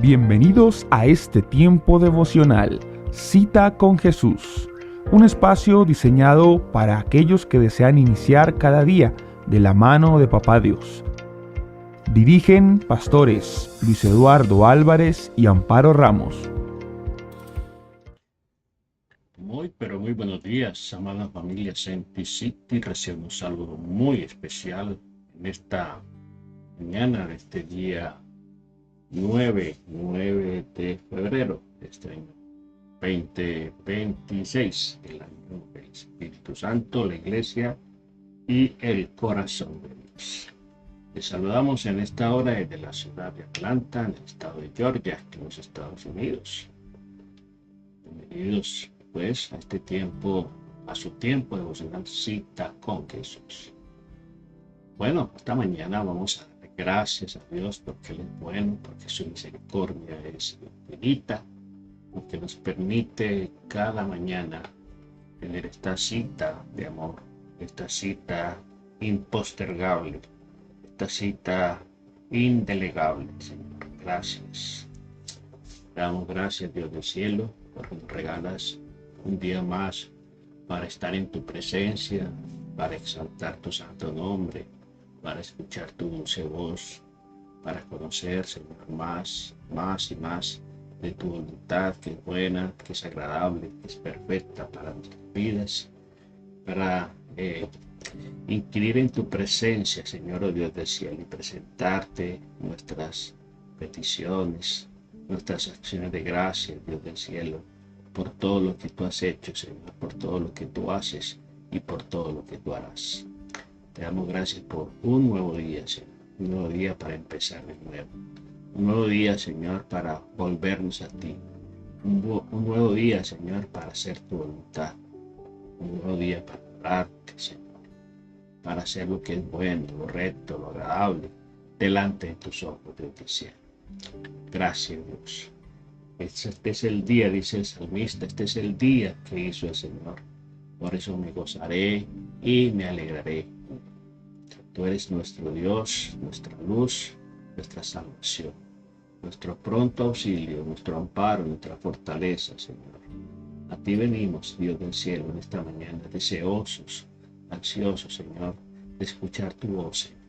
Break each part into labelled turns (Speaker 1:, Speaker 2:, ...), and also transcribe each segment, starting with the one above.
Speaker 1: Bienvenidos a este tiempo devocional, Cita con Jesús, un espacio diseñado para aquellos que desean iniciar cada día de la mano de Papá Dios. Dirigen pastores Luis Eduardo Álvarez y Amparo Ramos.
Speaker 2: Pero muy buenos días, amada familia Saint City. Recibo un saludo muy especial en esta mañana de este día 9 de febrero de este año 2026, el año del Espíritu Santo, la Iglesia y el corazón de Dios. Les saludamos en esta hora desde la ciudad de Atlanta, en el estado de Georgia, en los Estados Unidos. Bienvenidos pues a este tiempo, a su tiempo devocional, Cita con Jesús. Bueno, esta mañana vamos a dar gracias a Dios porque Él es bueno, porque su misericordia es infinita, porque nos permite cada mañana tener esta cita de amor, esta cita impostergable, esta cita indelegable. Señor, gracias. Damos gracias, Dios del cielo, porque nos regalas un día más para estar en tu presencia, para exaltar tu santo nombre, para escuchar tu dulce voz, para conocer, Señor, más y más de tu voluntad, que es buena, que es agradable, que es perfecta para nuestras vidas, para inquirir en tu presencia, Señor, oh Dios del cielo, y presentarte nuestras peticiones, nuestras acciones de gracia, Dios del cielo, por todo lo que tú has hecho, Señor, por todo lo que tú haces y por todo lo que tú harás. Te damos gracias por un nuevo día, Señor, un nuevo día para empezar de nuevo, un nuevo día, Señor, para volvernos a ti, un nuevo día, Señor, para hacer tu voluntad, un nuevo día para adorarte, Señor, para hacer lo que es bueno, lo recto, lo agradable, delante de tus ojos, Dios del cielo. Gracias, Dios. Este es el día, dice el salmista, este es el día que hizo el Señor. Por eso me gozaré y me alegraré. Tú eres nuestro Dios, nuestra luz, nuestra salvación, nuestro pronto auxilio, nuestro amparo, nuestra fortaleza, Señor. A ti venimos, Dios del cielo, en esta mañana, deseosos, ansiosos, Señor, de escuchar tu voz, Señor,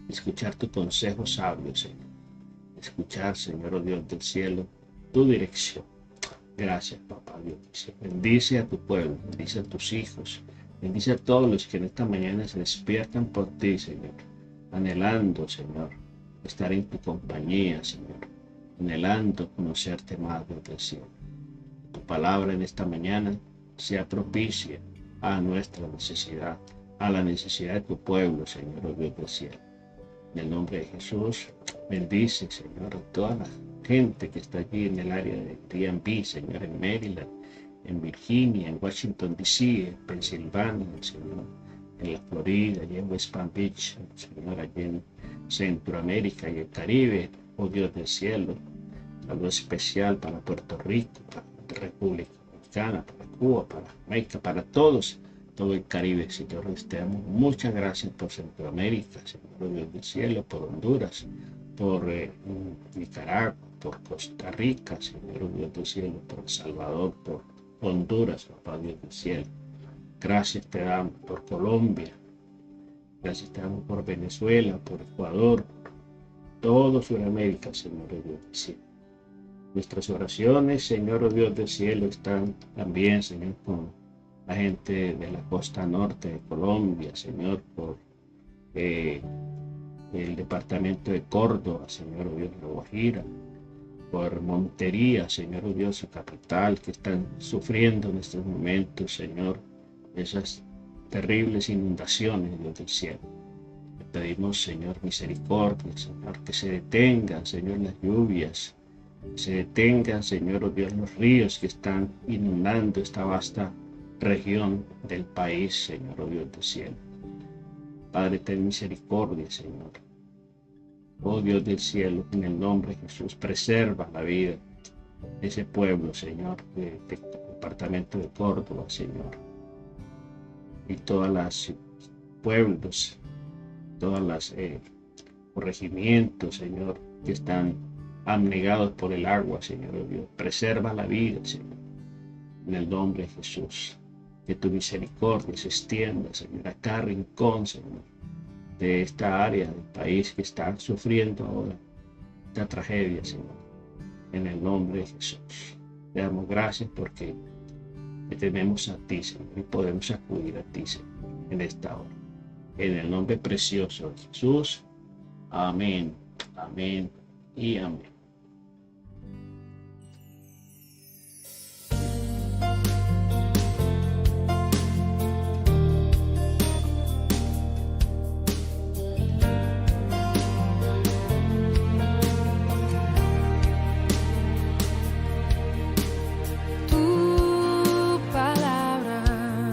Speaker 2: de escuchar tu consejo sabio, Señor, de escuchar, Señor, oh Dios del cielo, tu dirección. Gracias, Papá Dios. Bendice a tu pueblo, bendice a tus hijos, bendice a todos los que en esta mañana se despiertan por ti, Señor, anhelando, Señor, estar en tu compañía, Señor, anhelando conocerte más, Dios del cielo. Tu palabra en esta mañana sea propicia a nuestra necesidad, a la necesidad de tu pueblo, Señor, oh Dios del cielo. En el nombre de Jesús, bendice, Señor, a toda la gente que está allí en el área de DMV, Señor, en Maryland, en Virginia, en Washington, D.C., en Pensilvania, Señor, en la Florida, allí en West Palm Beach, Señor, allí en Centroamérica y el Caribe, oh Dios del cielo. Algo especial para Puerto Rico, para la República Dominicana, para Cuba, para Jamaica, para todos, todo el Caribe, Señor. Te damos muchas gracias por Centroamérica, Señor Dios del cielo, por Honduras, por Nicaragua, por Costa Rica, Señor Dios del cielo, por El Salvador, por Honduras, Papá Dios del cielo. Gracias te damos por Colombia, gracias te damos por Venezuela, por Ecuador, por todo Sudamérica, Señor Dios del cielo. Nuestras oraciones, Señor, oh Dios del cielo, están también, Señor, con la gente de la costa norte de Colombia, Señor, por el departamento de Córdoba, Señor, oh Dios, de La Guajira, por Montería, Señor, oh Dios, su capital, que están sufriendo en estos momentos, Señor, esas terribles inundaciones, Dios del cielo. Le pedimos, Señor, misericordia, Señor, que se detengan, Señor, las lluvias, se detengan, Señor, oh Dios, los ríos que están inundando esta vasta región del país, Señor, oh Dios del cielo. Padre, ten misericordia, Señor. Oh Dios del cielo, en el nombre de Jesús, preserva la vida de ese pueblo, Señor, del departamento de Córdoba, Señor. Y todas las pueblos, todas las corregimientos, Señor, que están abnegados por el agua, Señor Dios. Preserva la vida, Señor, en el nombre de Jesús. Que tu misericordia se extienda, Señor, a cada rincón, Señor, de esta área del país que está sufriendo ahora esta tragedia, Señor, en el nombre de Jesús. Te damos gracias porque te tenemos a ti, Señor, y podemos acudir a ti, Señor, en esta hora. En el nombre precioso de Jesús. Amén, amén y amén.
Speaker 3: Tu palabra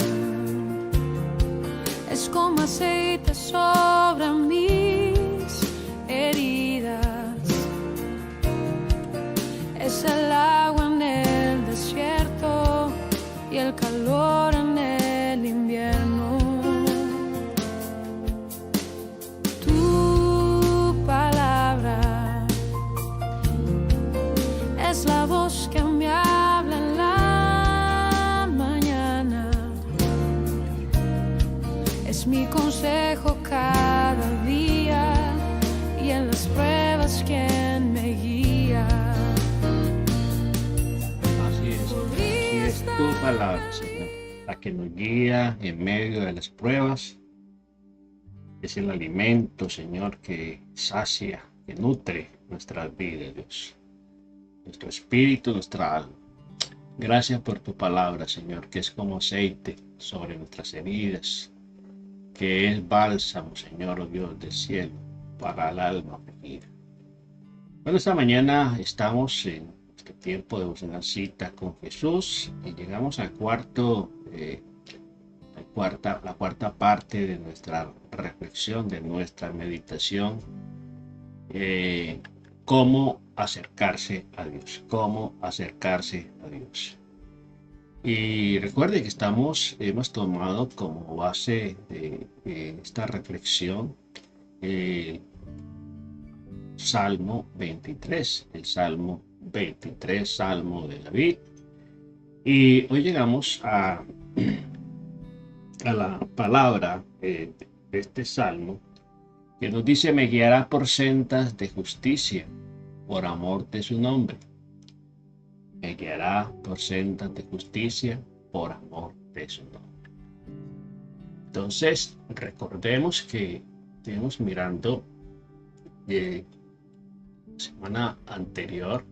Speaker 3: es como aceite sobre mis heridas, es el agua en el desierto y el calor en el invierno. Tu palabra es la voz que me habla en la mañana, es mi consejo cada día y en las pruebas quien me guía.
Speaker 2: Así es tu palabra, Señor, la que nos guía en medio de las pruebas. Es el alimento, Señor, que sacia, que nutre nuestras vidas, Dios. Nuestro espíritu, nuestra alma. Gracias por tu palabra, Señor, que es como aceite sobre nuestras heridas, que es bálsamo, Señor, oh Dios del cielo, para el alma afligida. Bueno, esta mañana estamos en este tiempo de una cita con Jesús y llegamos al la cuarta parte de nuestra reflexión, de nuestra meditación. Cómo acercarse a Dios, cómo acercarse a Dios. Y recuerde que hemos tomado como base de esta reflexión el Salmo 23, el Salmo 23, Salmo de David. Y hoy llegamos a la palabra de este Salmo, que nos dice: me guiará por sendas de justicia, por amor de su nombre. Me guiará por sendas de justicia, por amor de su nombre. Entonces, recordemos que estuvimos mirando la semana anterior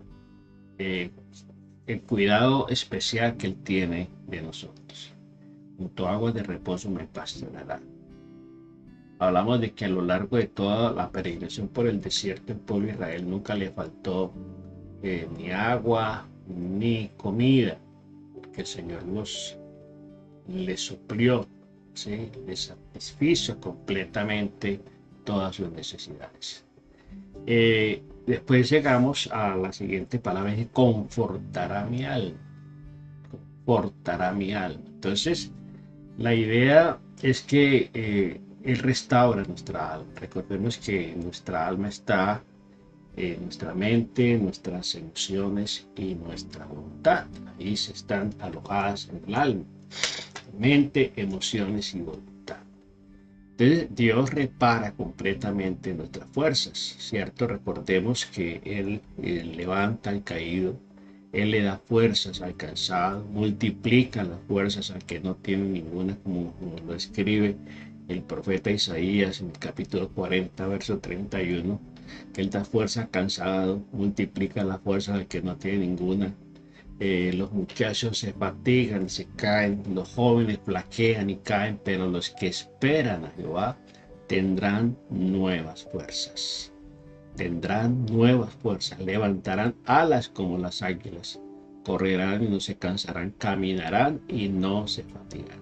Speaker 2: el cuidado especial que Él tiene de nosotros. Junto a aguas de reposo me pastoreará. Hablamos de que a lo largo de toda la peregrinación por el desierto, el pueblo de Israel nunca le faltó ni agua ni comida, porque el Señor les suplió, ¿sí? Les satisfizo completamente todas sus necesidades. Después llegamos a la siguiente palabra, que confortará mi alma. Confortará mi alma. Entonces, la idea es que Él restaura nuestra alma. Recordemos que nuestra alma está en nuestra mente, nuestras emociones y nuestra voluntad. Ahí se están alojadas en el alma. Mente, emociones y voluntad. Entonces, Dios repara completamente nuestras fuerzas, ¿cierto? Recordemos que Él levanta al caído, Él le da fuerzas al cansado, multiplica las fuerzas al que no tiene ninguna, como lo escribe el profeta Isaías en el capítulo 40, verso 31, que Él da fuerza al cansado, multiplica las fuerzas al que no tiene ninguna. Los muchachos se fatigan, se caen, los jóvenes flaquean y caen, pero los que esperan a Jehová tendrán nuevas fuerzas. Tendrán nuevas fuerzas, levantarán alas como las águilas, correrán y no se cansarán, caminarán y no se fatigarán.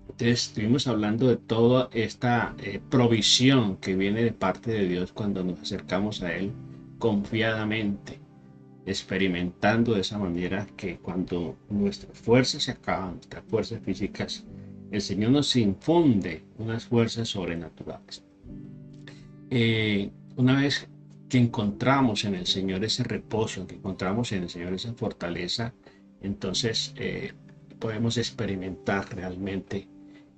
Speaker 2: Entonces estuvimos hablando de toda esta provisión que viene de parte de Dios cuando nos acercamos a Él confiadamente, experimentando de esa manera que cuando nuestras fuerzas se acaban, nuestras fuerzas físicas, el Señor nos infunde unas fuerzas sobrenaturales. Una vez que encontramos en el Señor ese reposo, que encontramos en el Señor esa fortaleza, entonces podemos experimentar realmente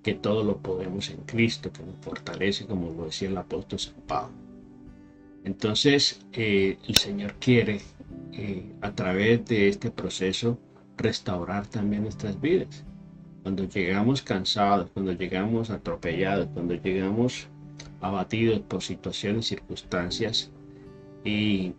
Speaker 2: que todo lo podemos en Cristo, que nos fortalece, como lo decía el apóstol San Pablo. Entonces, el Señor quiere, a través de este proceso, restaurar también nuestras vidas. Cuando llegamos cansados, cuando llegamos atropellados, cuando llegamos abatidos por situaciones, circunstancias, y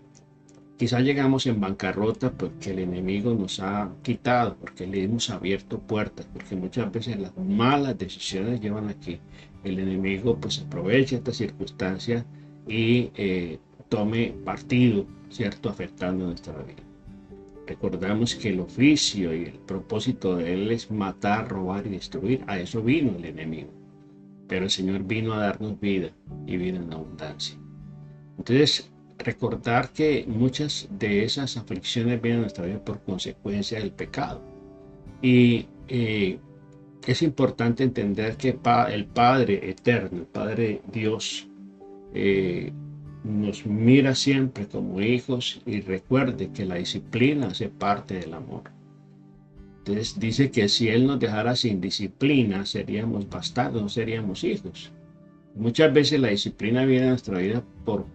Speaker 2: quizás llegamos en bancarrota porque el enemigo nos ha quitado, porque le hemos abierto puertas, porque muchas veces las malas decisiones llevan a que el enemigo pues aproveche esta circunstancia y tome partido, ¿cierto?, afectando nuestra vida. Recordamos que el oficio y el propósito de él es matar, robar y destruir. A eso vino el enemigo. Pero el Señor vino a darnos vida y vida en abundancia. Entonces, recordar que muchas de esas aflicciones vienen a nuestra vida por consecuencia del pecado. Y es importante entender que el Padre eterno, el Padre Dios, nos mira siempre como hijos y recuerde que la disciplina hace parte del amor. Entonces dice que si Él nos dejara sin disciplina, seríamos bastardos, no seríamos hijos. Muchas veces la disciplina viene a nuestra vida por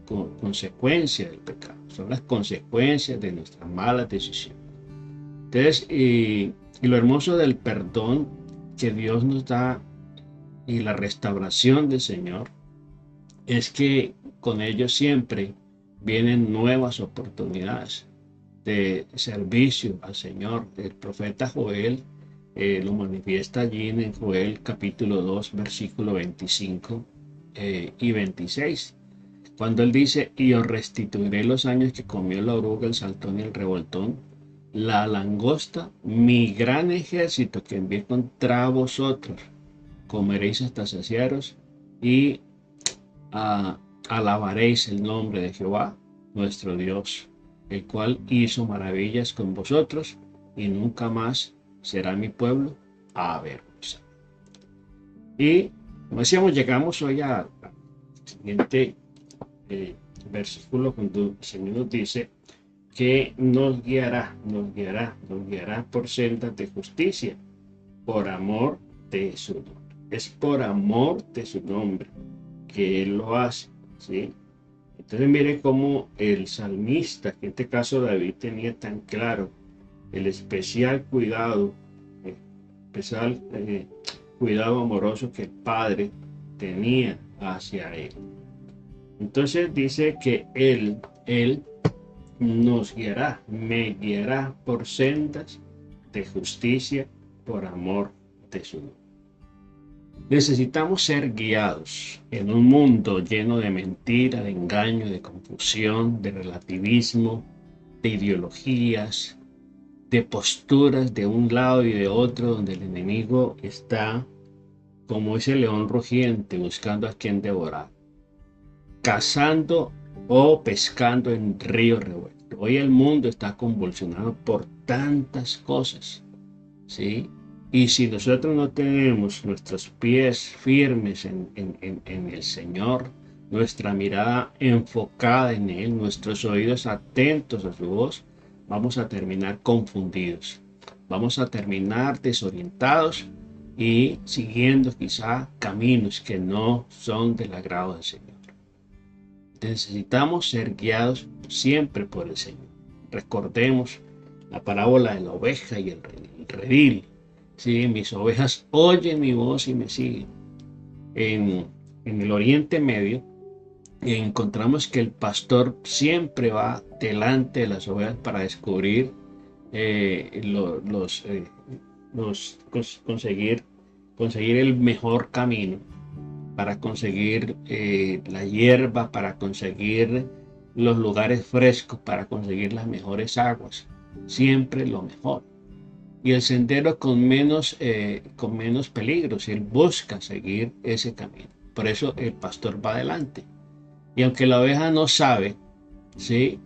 Speaker 2: consecuencia del pecado. Son las consecuencias de nuestras malas decisiones. Entonces, y lo hermoso del perdón que Dios nos da y la restauración del Señor es que con ello siempre vienen nuevas oportunidades de servicio al Señor. El profeta Joel lo manifiesta allí en Joel capítulo 2, versículo 25 y 26, cuando él dice: y os restituiré los años que comió la oruga, el saltón y el revoltón, la langosta, mi gran ejército que envié contra vosotros, comeréis hasta saciaros y alabaréis el nombre de Jehová, nuestro Dios, el cual hizo maravillas con vosotros, y nunca más será mi pueblo avergonzado. Y como decíamos, llegamos hoy al siguiente versículo, cuando el Señor nos dice que nos guiará por sendas de justicia, por amor de su nombre. Es por amor de su nombre que Él lo hace, ¿sí? Entonces mire cómo el salmista, que en este caso David, tenía tan claro el especial cuidado, cuidado amoroso que el Padre tenía hacia él. Entonces dice que Él nos guiará, me guiará por sendas de justicia, por amor de su nombre. Necesitamos ser guiados en un mundo lleno de mentira, de engaño, de confusión, de relativismo, de ideologías, de posturas de un lado y de otro, donde el enemigo está como ese león rugiente buscando a quien devorar, cazando o pescando en río revuelto. Hoy el mundo está convulsionado por tantas cosas, ¿sí? Y si nosotros no tenemos nuestros pies firmes en el Señor, nuestra mirada enfocada en Él, nuestros oídos atentos a su voz, vamos a terminar confundidos, vamos a terminar desorientados y siguiendo quizá caminos que no son del agrado del Señor. Necesitamos ser guiados siempre por el Señor. Recordemos la parábola de la oveja y el redil. Sí, mis ovejas oyen mi voz y me siguen. En el Oriente Medio encontramos que el pastor siempre va delante de las ovejas para descubrir conseguir el mejor camino, para conseguir la hierba, para conseguir los lugares frescos, para conseguir las mejores aguas, siempre lo mejor. Y el sendero con menos peligros, él busca seguir ese camino. Por eso el pastor va adelante. Y aunque la oveja no sabe, ¿sí?,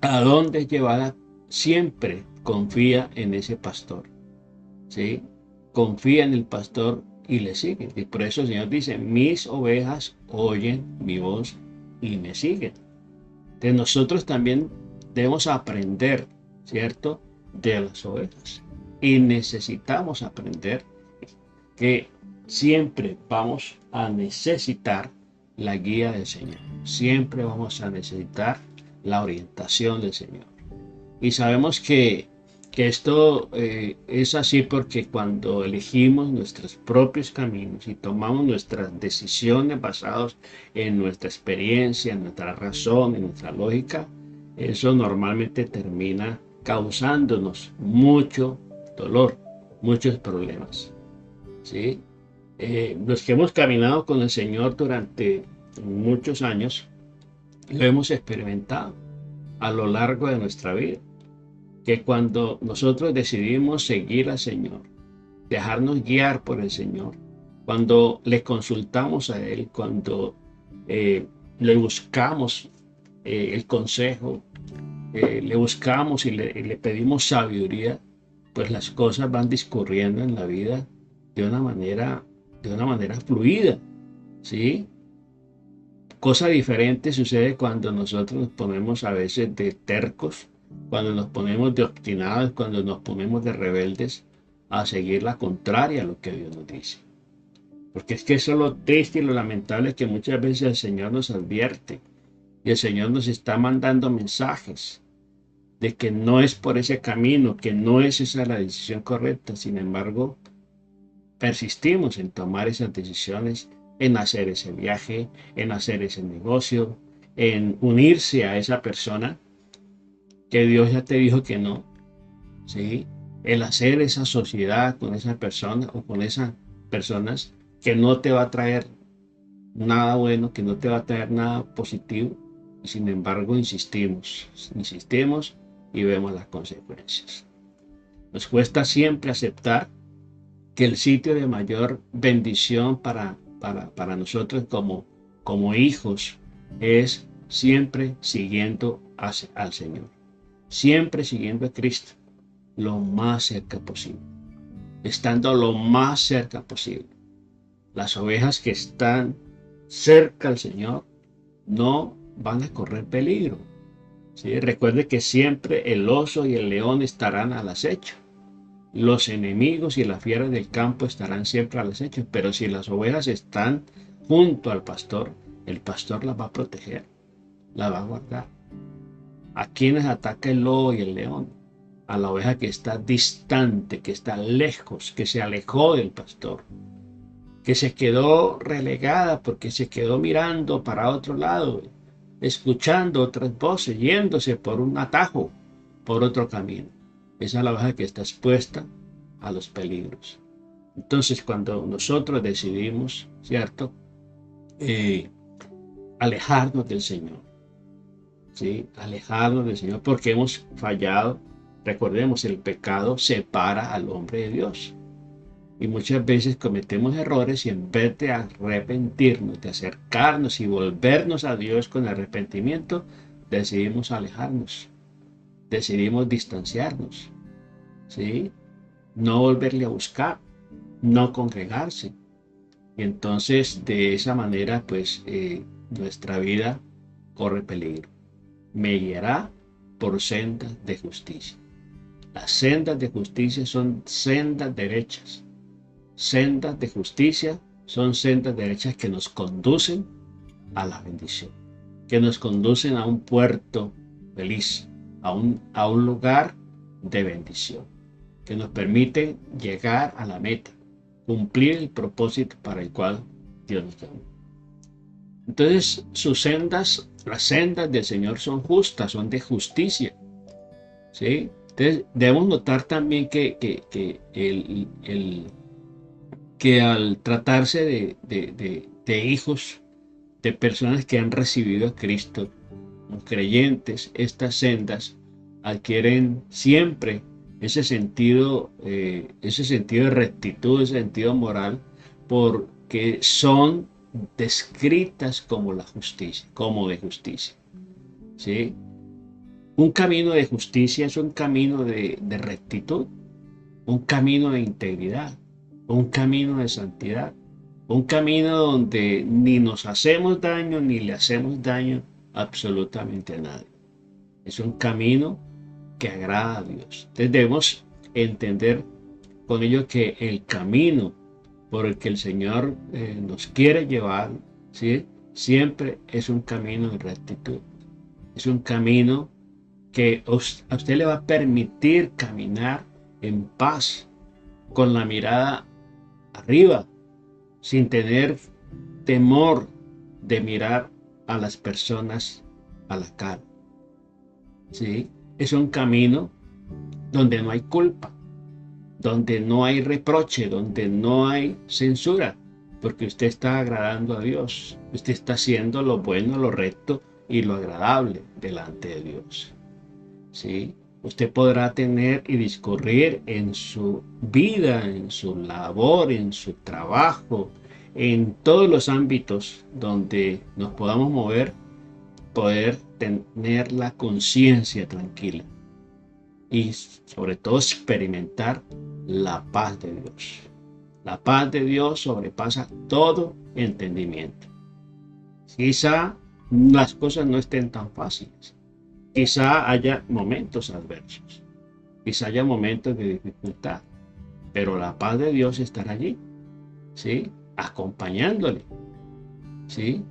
Speaker 2: a dónde es llevada, siempre confía en ese pastor, ¿sí? Confía en el pastor y le sigue. Y por eso el Señor dice: mis ovejas oyen mi voz y me siguen. Entonces nosotros también debemos aprender, ¿cierto?, de las ovejas. Y necesitamos aprender que siempre vamos a necesitar la guía del Señor. Siempre vamos a necesitar la orientación del Señor. Y sabemos que esto es así porque cuando elegimos nuestros propios caminos y tomamos nuestras decisiones basadas en nuestra experiencia, en nuestra razón, en nuestra lógica, eso normalmente termina causándonos mucho dolor, muchos problemas, ¿sí? Los que hemos caminado con el Señor durante muchos años, lo hemos experimentado a lo largo de nuestra vida, que cuando nosotros decidimos seguir al Señor, dejarnos guiar por el Señor, cuando le consultamos a Él, cuando le buscamos el consejo, le buscamos y le pedimos sabiduría, pues las cosas van discurriendo en la vida de una manera fluida, ¿sí? Cosa diferente sucede cuando nosotros nos ponemos a veces de tercos, cuando nos ponemos de obstinados, cuando nos ponemos de rebeldes a seguir la contraria a lo que Dios nos dice. Porque es que eso es lo triste y lo lamentable, que muchas veces el Señor nos advierte y el Señor nos está mandando mensajes de que no es por ese camino, que no es esa la decisión correcta. Sin embargo, persistimos en tomar esas decisiones, en hacer ese viaje, en hacer ese negocio, en unirse a esa persona que Dios ya te dijo que no, ¿sí? El hacer esa sociedad con esa persona o con esas personas que no te va a traer nada bueno, que no te va a traer nada positivo, y sin embargo insistimos y vemos las consecuencias. Nos cuesta siempre aceptar que el sitio de mayor bendición para nosotros como hijos es siempre siguiendo al Señor, siempre siguiendo a Cristo lo más cerca posible, estando lo más cerca posible. Las ovejas que están cerca al Señor no van a correr peligro, ¿sí? Recuerde que siempre el oso y el león estarán al acecho. Los enemigos y las fieras del campo estarán siempre al acecho, pero si las ovejas están junto al pastor, el pastor las va a proteger, las va a guardar. ¿A quiénes ataca el lobo y el león? A la oveja que está distante, que está lejos, que se alejó del pastor, que se quedó relegada porque se quedó mirando para otro lado, escuchando otras voces, yéndose por un atajo, por otro camino. Esa es la oveja que está expuesta a los peligros. Entonces, cuando nosotros decidimos, ¿cierto?, alejarnos del Señor, ¿sí? Alejarnos del Señor porque hemos fallado. Recordemos, el pecado separa al hombre de Dios. Y muchas veces cometemos errores y en vez de arrepentirnos, de acercarnos y volvernos a Dios con arrepentimiento, decidimos alejarnos. Decidimos distanciarnos, ¿sí? No volverle a buscar, no congregarse. Y entonces de esa manera pues nuestra vida corre peligro. Me guiará por sendas de justicia. Las sendas de justicia son sendas derechas. Sendas de justicia son sendas derechas que nos conducen a la bendición, que nos conducen a un puerto feliz, a un lugar de bendición, que nos permite llegar a la meta, cumplir el propósito para el cual Dios nos llamó. Entonces, sus sendas, las sendas del Señor son justas, son de justicia, ¿sí? Entonces, debemos notar también que al tratarse de hijos, de personas que han recibido a Cristo, creyentes, estas sendas adquieren siempre ese sentido de rectitud, ese sentido moral, porque son descritas como la justicia, como de justicia, ¿sí? Un camino de justicia es un camino de rectitud, un camino de integridad, un camino de santidad, un camino donde ni nos hacemos daño ni le hacemos daño absolutamente a nadie. Es un camino que agrada a Dios. Entonces debemos entender con ello que el camino por el que el Señor nos quiere llevar, ¿sí?, siempre es un camino de rectitud. Es un camino que a usted le va a permitir caminar en paz, con la mirada arriba, sin tener temor de mirar a las personas a la cara. ¿Sí? Es un camino donde no hay culpa, donde no hay reproche, donde no hay censura, porque usted está agradando a Dios. Usted está haciendo lo bueno, lo recto y lo agradable delante de Dios. ¿Sí? Usted podrá tener y discurrir en su vida, en su labor, en su trabajo, en todos los ámbitos donde nos podamos mover, poder tener la conciencia tranquila y sobre todo experimentar la paz de Dios. La paz de Dios sobrepasa todo entendimiento. Quizá las cosas no estén tan fáciles. Quizá haya momentos adversos. Quizá haya momentos de dificultad. Pero la paz de Dios estará allí, ¿sí?, acompañándole, ¿sí?,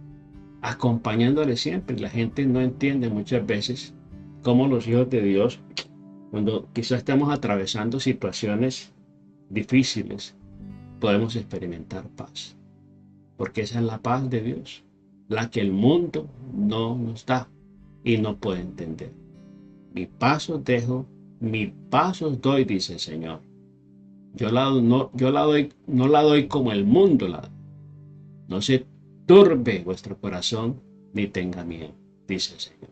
Speaker 2: acompañándole siempre. La gente no entiende muchas veces cómo los hijos de Dios, cuando quizás estamos atravesando situaciones difíciles, podemos experimentar paz. Porque esa es la paz de Dios, la que el mundo no nos da y no puede entender. Mi paz os dejo, mi paz os doy, dice el Señor. No la doy como el mundo la da. No se turbe vuestro corazón ni tenga miedo, dice el Señor.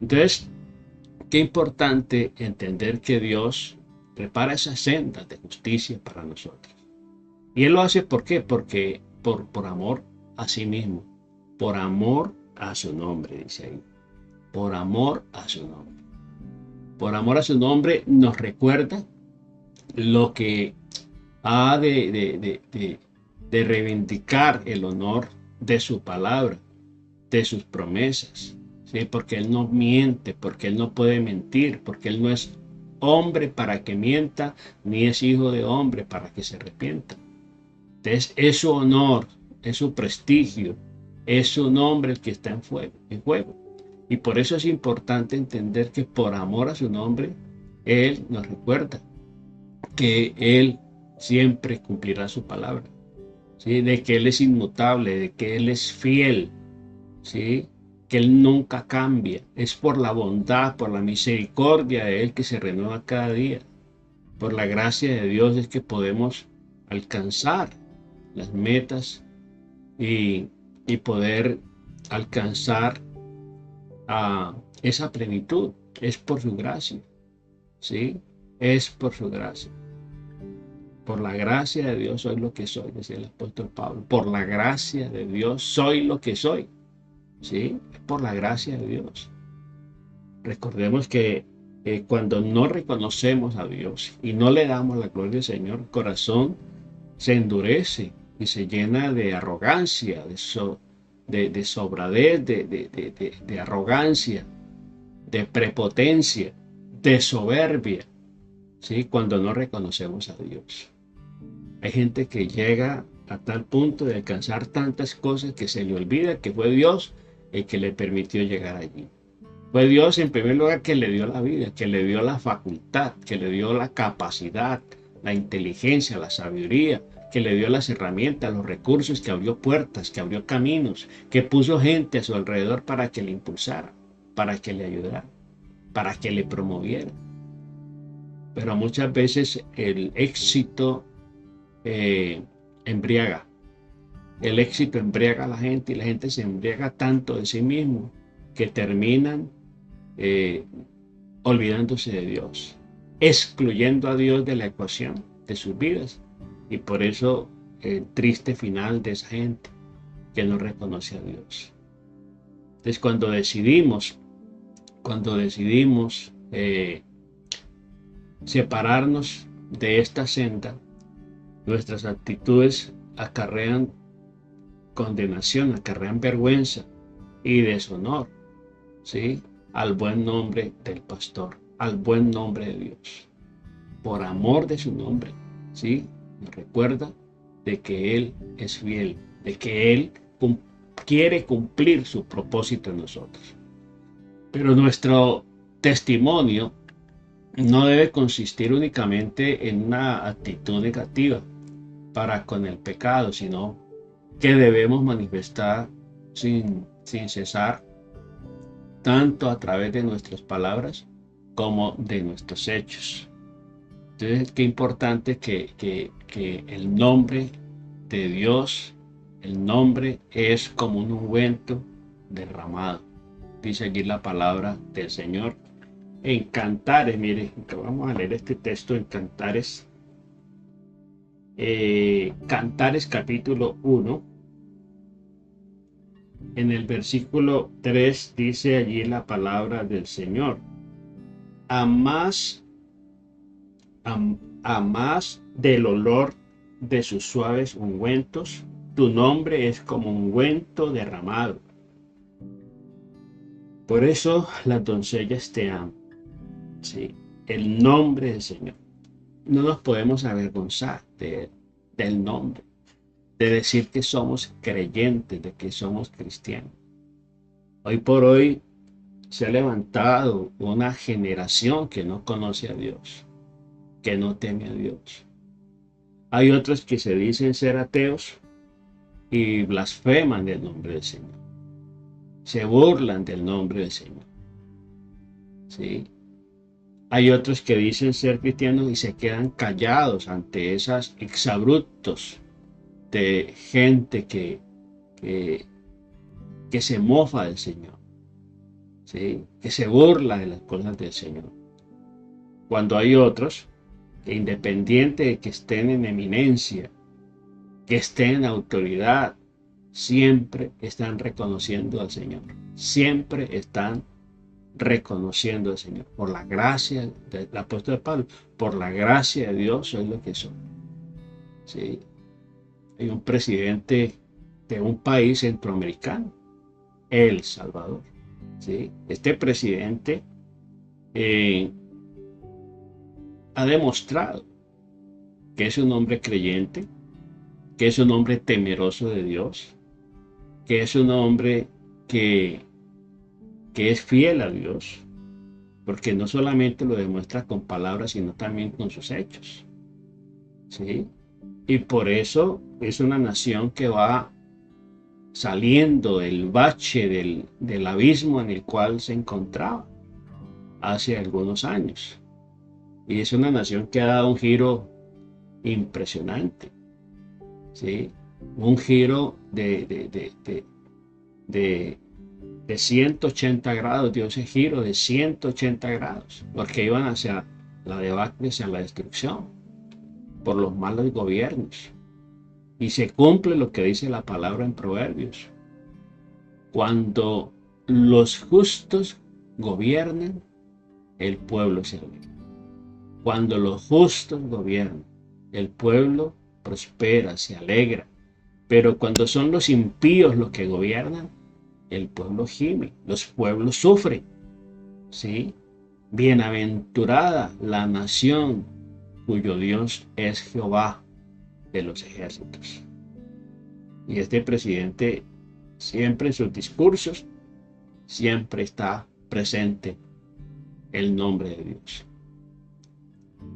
Speaker 2: Entonces, qué importante entender que Dios prepara esas sendas de justicia para nosotros. Y Él lo hace, ¿por qué? Porque por amor a sí mismo, por amor a su nombre, dice ahí. Por amor a su nombre. Por amor a su nombre nos recuerda lo que ha de reivindicar el honor de su palabra, de sus promesas, ¿sí? Porque Él no miente, porque Él no puede mentir, porque Él no es hombre para que mienta, ni es hijo de hombre para que se arrepienta. Entonces es su honor, es su prestigio, es su nombre el que está en juego. Y por eso es importante entender que por amor a su nombre, Él nos recuerda que Él siempre cumplirá su palabra, ¿sí?, de que Él es inmutable, de que Él es fiel, ¿sí?, que Él nunca cambia. Es por la bondad, por la misericordia de Él que se renueva cada día. Por la gracia de Dios es que podemos alcanzar las metas y poder alcanzar a esa plenitud. Es por su gracia, ¿sí? Es por su gracia. Por la gracia de Dios soy lo que soy, decía el apóstol Pablo. Por la gracia de Dios soy lo que soy, ¿sí? Es por la gracia de Dios. Recordemos que cuando no reconocemos a Dios y no le damos la gloria al Señor, el corazón se endurece y se llena de arrogancia, de sobradez, de arrogancia, de prepotencia, de soberbia, ¿sí?, cuando no reconocemos a Dios. Hay gente que llega a tal punto de alcanzar tantas cosas que se le olvida que fue Dios el que le permitió llegar allí. Fue Dios en primer lugar que le dio la vida, que le dio la facultad, que le dio la capacidad, la inteligencia, la sabiduría, que le dio las herramientas, los recursos, que abrió puertas, que abrió caminos, que puso gente a su alrededor para que le impulsara, para que le ayudara, para que le promoviera. Pero muchas veces el éxito embriaga. El éxito embriaga a la gente y la gente se embriaga tanto de sí mismo que terminan olvidándose de Dios, excluyendo a Dios de la ecuación de sus vidas. Y por eso el triste final de esa gente que no reconoce a Dios. Entonces cuando decidimos separarnos de esta senda, nuestras actitudes acarrean condenación, acarrean vergüenza y deshonor, ¿sí? Al buen nombre del pastor, al buen nombre de Dios. Por amor de su nombre, ¿sí? Nos recuerda de que Él es fiel, de que Él quiere cumplir su propósito en nosotros. Pero nuestro testimonio no debe consistir únicamente en una actitud negativa para con el pecado, sino que debemos manifestar sin cesar, tanto a través de nuestras palabras como de nuestros hechos. Entonces, qué importante que el nombre de Dios, el nombre es como un ungüento derramado. Dice aquí la palabra del Señor. En Cantares, mire, vamos a leer este texto en Cantares. Cantares capítulo 1. En el versículo 3 dice allí la palabra del Señor. A más del olor de sus suaves ungüentos, tu nombre es como ungüento derramado. Por eso las doncellas te aman. Sí, el nombre del Señor. No nos podemos avergonzar del nombre, de decir que somos creyentes, de que somos cristianos. Hoy por hoy se ha levantado una generación que no conoce a Dios, que no teme a Dios. Hay otros que se dicen ser ateos y blasfeman del nombre del Señor. Se burlan del nombre del Señor. ¿Sí? Hay otros que dicen ser cristianos y se quedan callados ante esos exabruptos de gente que se mofa del Señor, ¿sí? Que se burla de las cosas del Señor. Cuando hay otros que, independiente de que estén en eminencia, que estén en autoridad, siempre están reconociendo al Señor. Siempre están reconociendo al Señor. Por la gracia del apóstol Pablo, por la gracia de Dios soy lo que soy. ¿Sí? Hay un presidente de un país centroamericano, El Salvador. ¿Sí? Este presidente ha demostrado que es un hombre creyente, que es un hombre temeroso de Dios, que es un hombre que es fiel a Dios, porque no solamente lo demuestra con palabras, sino también con sus hechos. ¿Sí? Y por eso es una nación que va saliendo del bache, del abismo en el cual se encontraba hace algunos años. Y es una nación que ha dado un giro impresionante. ¿Sí? Un giro de 180 grados, dio ese giro de 180 grados, porque iban hacia la debacle, hacia la destrucción, por los malos gobiernos. Y se cumple lo que dice la palabra en Proverbios. Cuando los justos gobiernan, el pueblo se alegra. Cuando los justos gobiernan, el pueblo prospera, se alegra. Pero cuando son los impíos los que gobiernan, el pueblo gime, los pueblos sufren. ¿Sí? Bienaventurada la nación cuyo Dios es Jehová de los ejércitos. Y este presidente siempre en sus discursos, siempre está presente el nombre de Dios.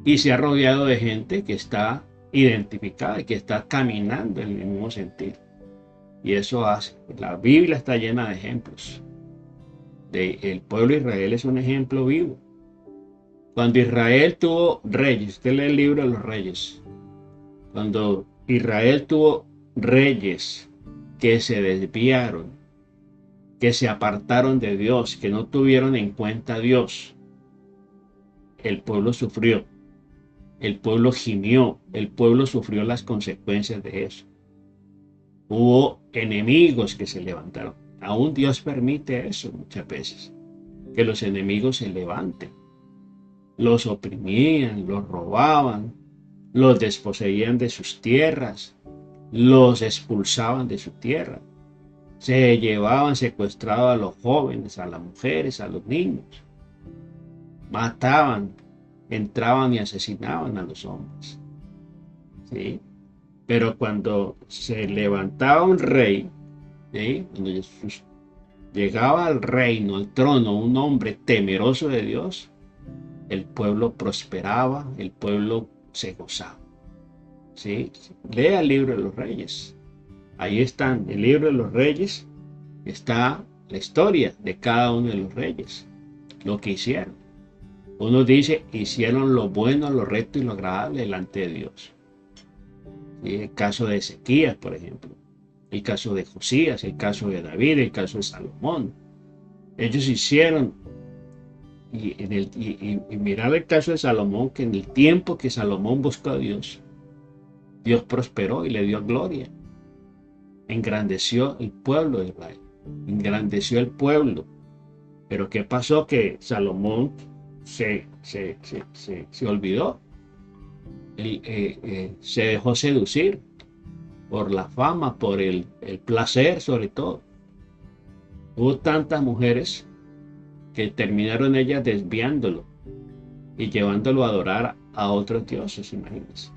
Speaker 2: Y se ha rodeado de gente que está identificada y que está caminando en el mismo sentido. Y eso hace. La Biblia está llena de ejemplos. El pueblo de Israel es un ejemplo vivo. Cuando Israel tuvo reyes, usted lee el libro de los reyes. Cuando Israel tuvo reyes que se desviaron, que se apartaron de Dios, que no tuvieron en cuenta a Dios, el pueblo sufrió. El pueblo gimió, el pueblo sufrió las consecuencias de eso. Hubo enemigos que se levantaron. Aún Dios permite eso muchas veces, que los enemigos se levanten. Los oprimían, los robaban, los desposeían de sus tierras, los expulsaban de su tierra. Se llevaban secuestrados a los jóvenes, a las mujeres, a los niños. Mataban, entraban y asesinaban a los hombres. ¿Sí? Pero cuando se levantaba un rey, ¿sí? Cuando llegaba al reino, al trono, un hombre temeroso de Dios, el pueblo prosperaba, el pueblo se gozaba. ¿Sí? Lea el libro de los reyes. Ahí está, en el libro de los reyes está la historia de cada uno de los reyes, lo que hicieron. Uno dice, hicieron lo bueno, lo recto y lo agradable delante de Dios. ¿Sí? El caso de Ezequías, por ejemplo, el caso de Josías, el caso de David, el caso de Salomón. Ellos hicieron, y mirar el caso de Salomón, que en el tiempo que Salomón buscó a Dios, Dios prosperó y le dio gloria. Engrandeció el pueblo de Israel, engrandeció el pueblo. Pero ¿qué pasó? Que Salomón se olvidó. Se dejó seducir por la fama, por el placer sobre todo. Hubo tantas mujeres que terminaron ellas desviándolo y llevándolo a adorar a otros dioses, imagínense.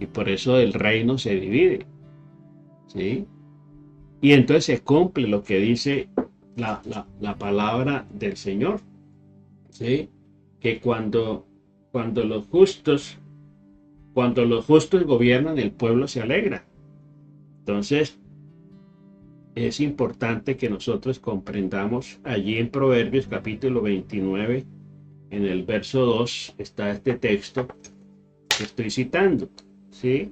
Speaker 2: Y por eso el reino se divide. ¿Sí? Y entonces se cumple lo que dice la palabra del Señor. ¿Sí? Que cuando los justos gobiernan, el pueblo se alegra. Entonces, es importante que nosotros comprendamos allí en Proverbios capítulo 29, en el verso 2, está este texto que estoy citando. ¿Sí?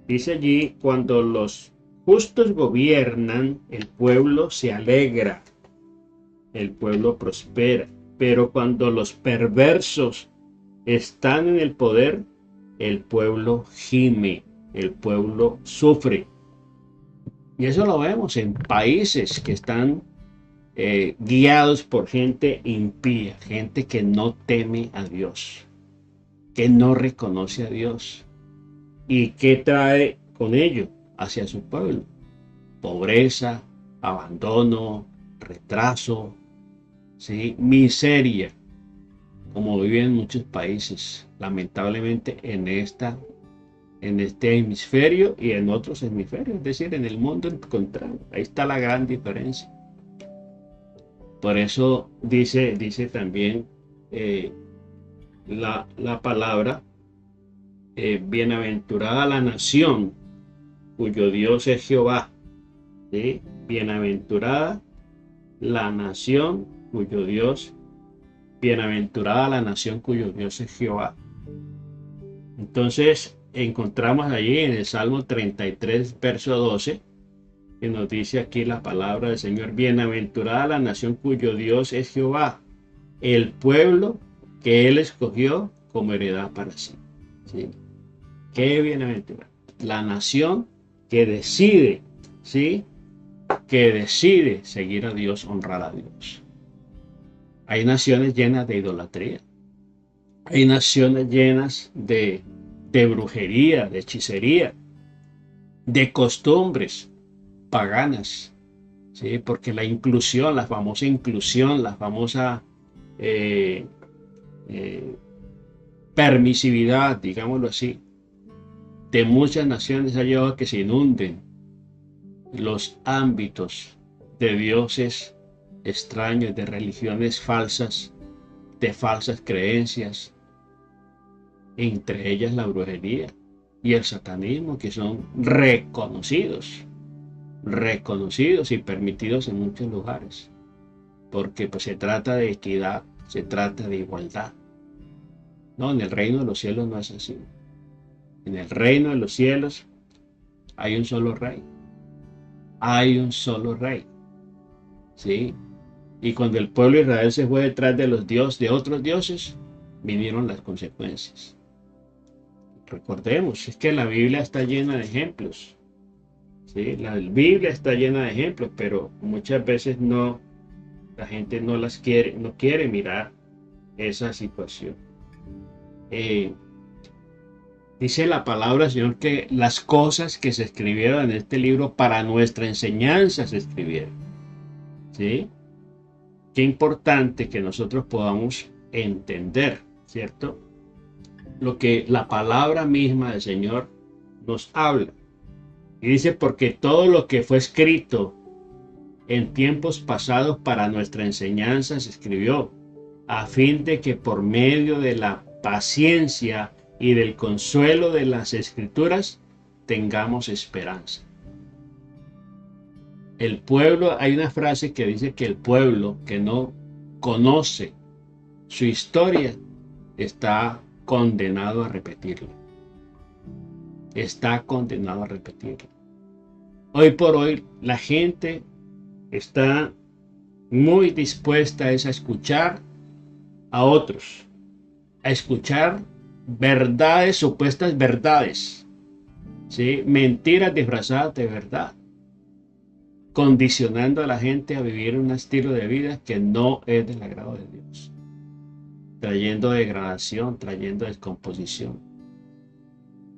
Speaker 2: Dice allí, cuando los justos gobiernan, el pueblo se alegra, el pueblo prospera. Pero cuando los perversos están en el poder, el pueblo gime, el pueblo sufre. Y eso lo vemos en países que están guiados por gente impía, gente que no teme a Dios, que no reconoce a Dios. ¿Y qué trae con ello hacia su pueblo? Pobreza, abandono, retraso, ¿sí? Miseria, como viven en muchos países, lamentablemente en este hemisferio y en otros hemisferios, es decir, en el mundo contrario. Ahí está la gran diferencia. Por eso dice también la palabra, bienaventurada la nación cuyo Dios es Jehová. ¿Sí? Bienaventurada la nación cuyo Dios, bienaventurada la nación cuyo Dios es Jehová. Entonces encontramos allí en el Salmo 33, verso 12, que nos dice aquí la palabra del Señor: bienaventurada la nación cuyo Dios es Jehová, el pueblo que Él escogió como heredad para sí. ¿Sí? Qué bienaventurada la nación que decide, ¿sí? Que decide seguir a Dios, honrar a Dios. Hay naciones llenas de idolatría, hay naciones llenas de brujería, de hechicería, de costumbres paganas, ¿sí? Porque la inclusión, la famosa inclusión, la famosa permisividad, digámoslo así, de muchas naciones ha llevado a que se inunden los ámbitos de dioses extraños, de religiones falsas, de falsas creencias, entre ellas la brujería y el satanismo, que son reconocidos y permitidos en muchos lugares, porque pues se trata de equidad, se trata de igualdad. No, en el reino de los cielos no es así. En el reino de los cielos hay un solo rey. Hay un solo rey. ¿Sí? Y cuando el pueblo de Israel se fue detrás de los dioses, de otros dioses, vinieron las consecuencias. Recordemos, es que la Biblia está llena de ejemplos. ¿Sí? La Biblia está llena de ejemplos, pero muchas veces la gente no quiere mirar esa situación. Dice la palabra del Señor que las cosas que se escribieron en este libro para nuestra enseñanza se escribieron. ¿Sí? Qué importante que nosotros podamos entender, ¿cierto? Lo que la palabra misma del Señor nos habla. Y dice, porque todo lo que fue escrito en tiempos pasados para nuestra enseñanza se escribió, a fin de que por medio de la paciencia y del consuelo de las Escrituras tengamos esperanza. El pueblo, hay una frase que dice que el pueblo que no conoce su historia está condenado a repetirla. Está condenado a repetirla. Hoy por hoy la gente está muy dispuesta a escuchar a otros, a escuchar verdades, supuestas verdades, ¿sí? Mentiras disfrazadas de verdad, condicionando a la gente a vivir un estilo de vida que no es del agrado de Dios, trayendo degradación, trayendo descomposición,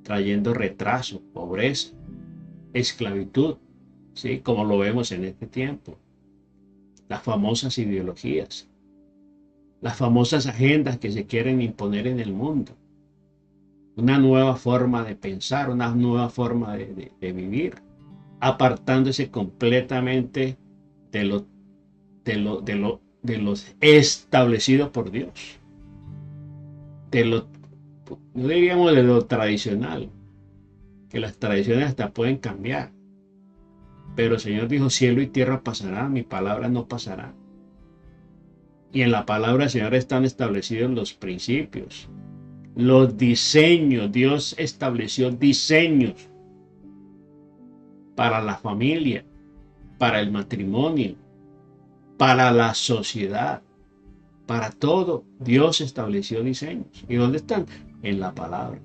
Speaker 2: trayendo retraso, pobreza, esclavitud, ¿sí? Como lo vemos en este tiempo. Las famosas ideologías, las famosas agendas que se quieren imponer en el mundo, una nueva forma de pensar, una nueva forma de vivir, apartándose completamente de lo establecido por Dios, no diríamos de lo tradicional, que las tradiciones hasta pueden cambiar, pero el Señor dijo, cielo y tierra pasarán, mi palabra no pasará. Y en la palabra del Señor están establecidos los principios, los diseños. Dios estableció diseños para la familia, para el matrimonio, para la sociedad, para todo. Dios estableció diseños. ¿Y dónde están? En la palabra,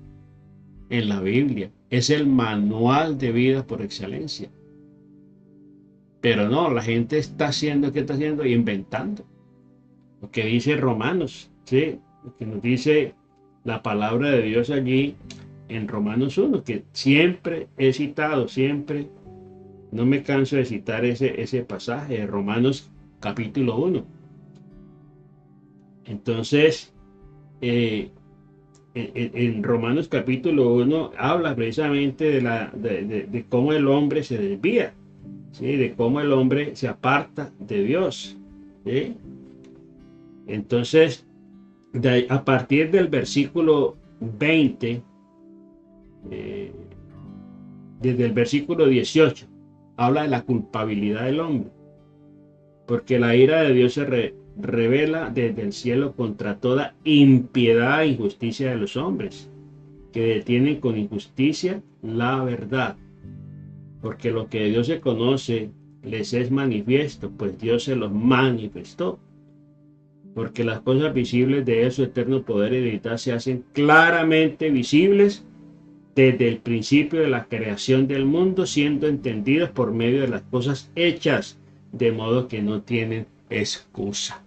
Speaker 2: en la Biblia. Es el manual de vida por excelencia. Pero no, la gente está haciendo, ¿qué está haciendo? Inventando. Lo que dice Romanos, ¿sí? Lo que nos dice la palabra de Dios allí en Romanos 1, que siempre he citado, siempre, no me canso de citar ese pasaje de Romanos capítulo 1. Entonces, en Romanos capítulo 1 habla precisamente de cómo el hombre se desvía, ¿sí? De cómo el hombre se aparta de Dios, ¿sí? Entonces, a partir del versículo 20, desde el versículo 18, habla de la culpabilidad del hombre, porque la ira de Dios se revela desde el cielo contra toda impiedad e injusticia de los hombres, que detienen con injusticia la verdad, porque lo que de Dios se conoce les es manifiesto, pues Dios se los manifestó. Porque las cosas visibles de Él, su eterno poder y deidad, se hacen claramente visibles desde el principio de la creación del mundo, siendo entendidas por medio de las cosas hechas, de modo que no tienen excusa.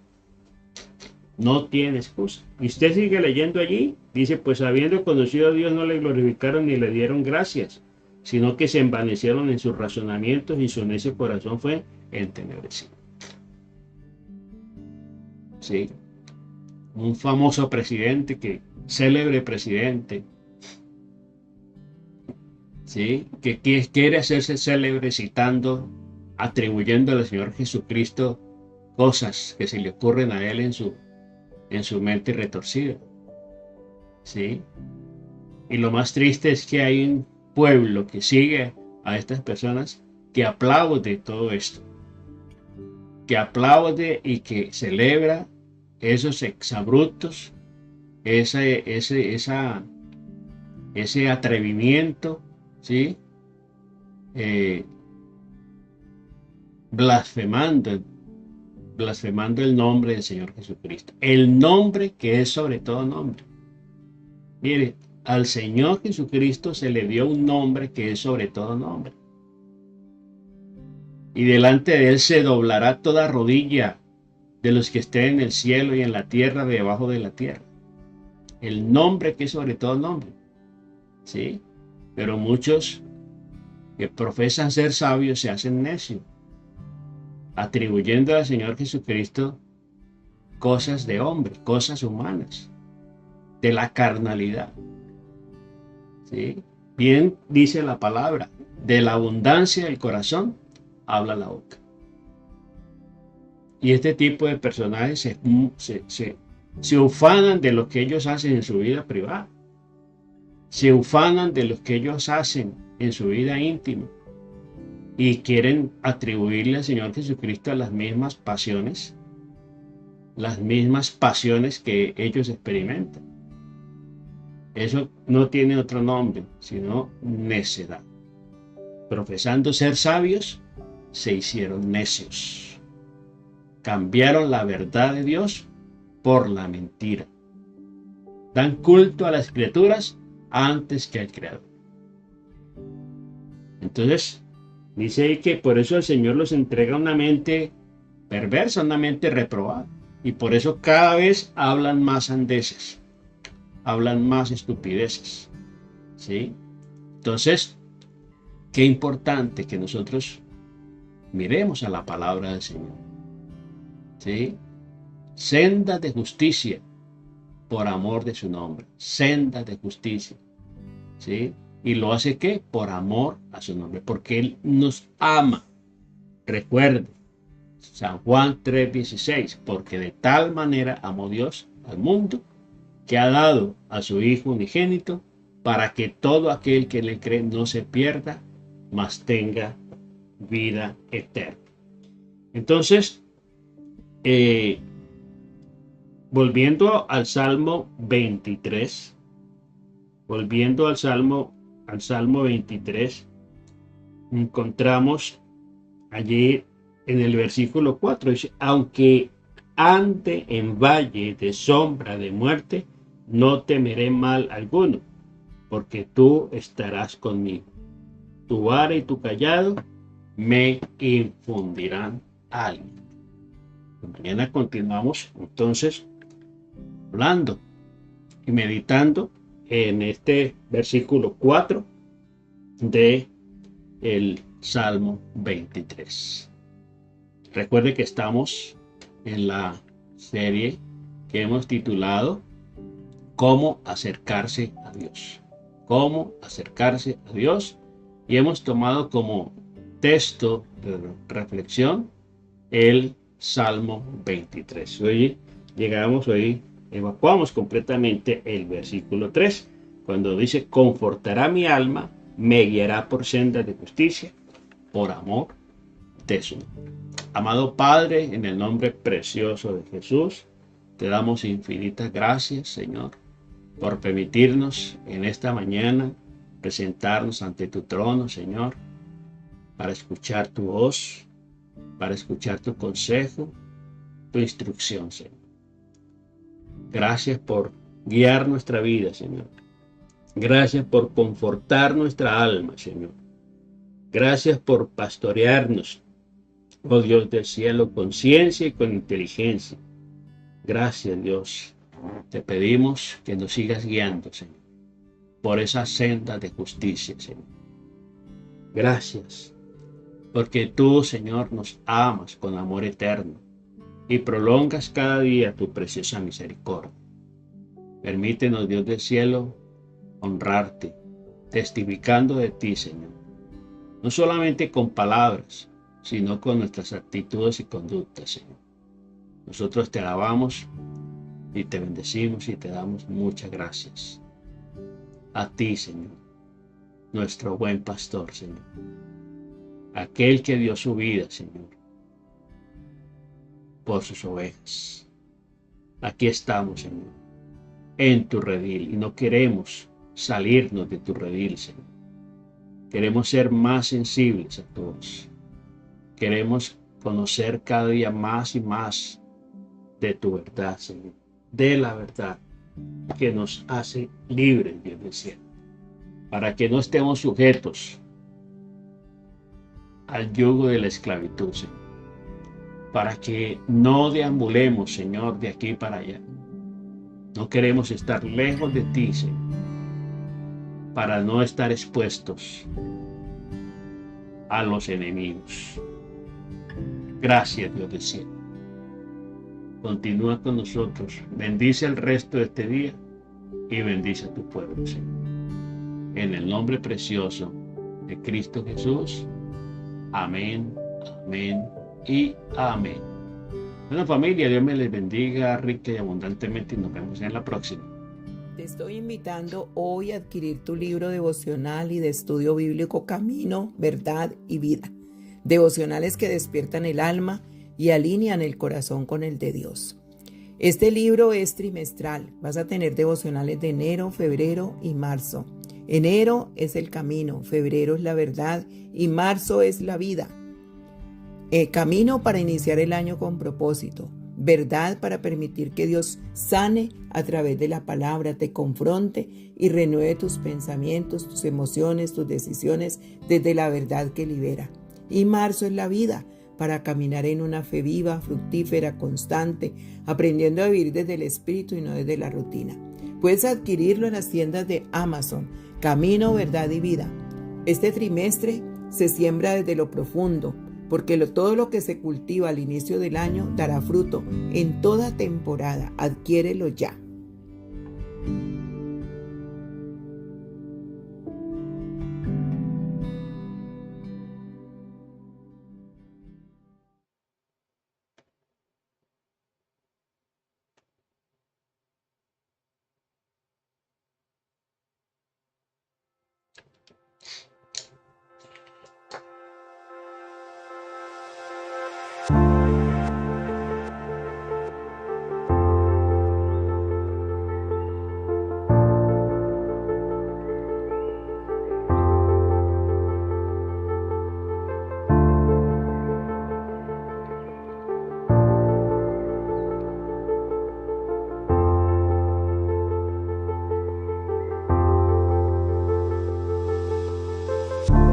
Speaker 2: No tiene excusa. Y usted sigue leyendo allí, dice, pues habiendo conocido a Dios no le glorificaron ni le dieron gracias, sino que se envanecieron en sus razonamientos y su necio corazón fue entenebrecido. Sí, un famoso presidente, célebre presidente, ¿sí? Que quiere hacerse célebre citando, atribuyendo al Señor Jesucristo cosas que se le ocurren a él en su mente retorcida, ¿sí? Y lo más triste es que hay un pueblo que sigue a estas personas que aplaude todo esto, que aplaude y que celebra esos exabruptos, ese atrevimiento, ¿sí? Blasfemando el nombre del Señor Jesucristo, el nombre que es sobre todo nombre. Mire, al Señor Jesucristo se le dio un nombre que es sobre todo nombre, y delante de Él se doblará toda rodilla de los que estén en el cielo y en la tierra, debajo de la tierra. El nombre que es sobre todo nombre. ¿sí? Pero muchos que profesan ser sabios se hacen necios, atribuyendo al Señor Jesucristo cosas de hombre, cosas humanas, de la carnalidad, ¿sí? Bien dice la palabra, de la abundancia del corazón habla la boca. Y este tipo de personajes se ufanan de lo que ellos hacen en su vida privada, se ufanan de lo que ellos hacen en su vida íntima y quieren atribuirle al Señor Jesucristo las mismas pasiones que ellos experimentan. Eso no tiene otro nombre, sino necedad. Profesando ser sabios, se hicieron necios. Cambiaron la verdad de Dios por la mentira. Dan culto a las criaturas antes que al Creador. Entonces, dice ahí que por eso el Señor los entrega una mente perversa, una mente reprobada. Y por eso cada vez hablan más sandeces, hablan más estupideces, ¿sí? Entonces, qué importante que nosotros miremos a la palabra del Señor, ¿sí? Sendas de justicia por amor de su nombre, sendas de justicia, ¿sí? Y lo hace ¿qué? Por amor a su nombre, porque Él nos ama. Recuerde, San Juan 3:16, porque de tal manera amó Dios al mundo, que ha dado a su Hijo unigénito, para que todo aquel que le cree no se pierda, mas tenga vida eterna. Entonces, volviendo al Salmo 23, encontramos allí en el versículo 4, dice, aunque ande en valle de sombra de muerte, no temeré mal alguno, porque tú estarás conmigo. Tu vara y tu cayado me infundirán aliento. Mañana continuamos entonces hablando y meditando en este versículo 4 de el Salmo 23. Recuerde que estamos en la serie que hemos titulado Cómo acercarse a Dios. Cómo acercarse a Dios. Y hemos tomado como texto de reflexión el Salmo 23. Hoy evacuamos completamente el versículo 3, cuando dice, confortará mi alma, me guiará por sendas de justicia, por amor de su nombre. Amado Padre, en el nombre precioso de Jesús, te damos infinitas gracias, Señor, por permitirnos en esta mañana presentarnos ante tu trono, Señor, para escuchar tu voz, para escuchar tu consejo, tu instrucción, Señor. Gracias por guiar nuestra vida, Señor. Gracias por confortar nuestra alma, Señor. Gracias por pastorearnos, oh Dios del cielo, con ciencia y con inteligencia. Gracias, Dios. Te pedimos que nos sigas guiando, Señor, por esa senda de justicia, Señor. Gracias, porque tú, Señor, nos amas con amor eterno y prolongas cada día tu preciosa misericordia. Permítenos, Dios del cielo, honrarte, testificando de ti, Señor, no solamente con palabras, sino con nuestras actitudes y conductas, Señor. Nosotros te alabamos y te bendecimos y te damos muchas gracias. A ti, Señor, nuestro buen pastor, Señor, aquel que dio su vida, Señor, por sus ovejas. Aquí estamos, Señor, en tu redil, y no queremos salirnos de tu redil, Señor. Queremos ser más sensibles a tu voz. Queremos conocer cada día más y más de tu verdad, Señor, de la verdad que nos hace libres, Dios del cielo, para que no estemos sujetos al yugo de la esclavitud, Señor, para que no deambulemos, Señor, de aquí para allá. No queremos estar lejos de ti, Señor. para no estar expuestos a los enemigos. Gracias, Dios del cielo. Continúa con nosotros. Bendice el resto de este día y bendice a tu pueblo, Señor. En el nombre precioso de Cristo Jesús. Amén, amén y amén. Bueno, familia, Dios me les bendiga rica y abundantemente y nos vemos en la próxima.
Speaker 4: Te estoy invitando hoy a adquirir tu libro devocional y de estudio bíblico Camino, Verdad y Vida. Devocionales que despiertan el alma y alinean el corazón con el de Dios. Este libro es trimestral. Vas a tener devocionales de enero, febrero y marzo. Enero es el camino, febrero es la verdad y marzo es la vida. Camino para iniciar el año con propósito. Verdad para permitir que Dios sane a través de la palabra, te confronte y renueve tus pensamientos, tus emociones, tus decisiones desde la verdad que libera. Y marzo es la vida para caminar en una fe viva, fructífera, constante, aprendiendo a vivir desde el espíritu y no desde la rutina. Puedes adquirirlo en las tiendas de Amazon, Camino, Verdad y Vida. Este trimestre se siembra desde lo profundo, porque todo lo que se cultiva al inicio del año dará fruto en toda temporada. Adquiérelo ya.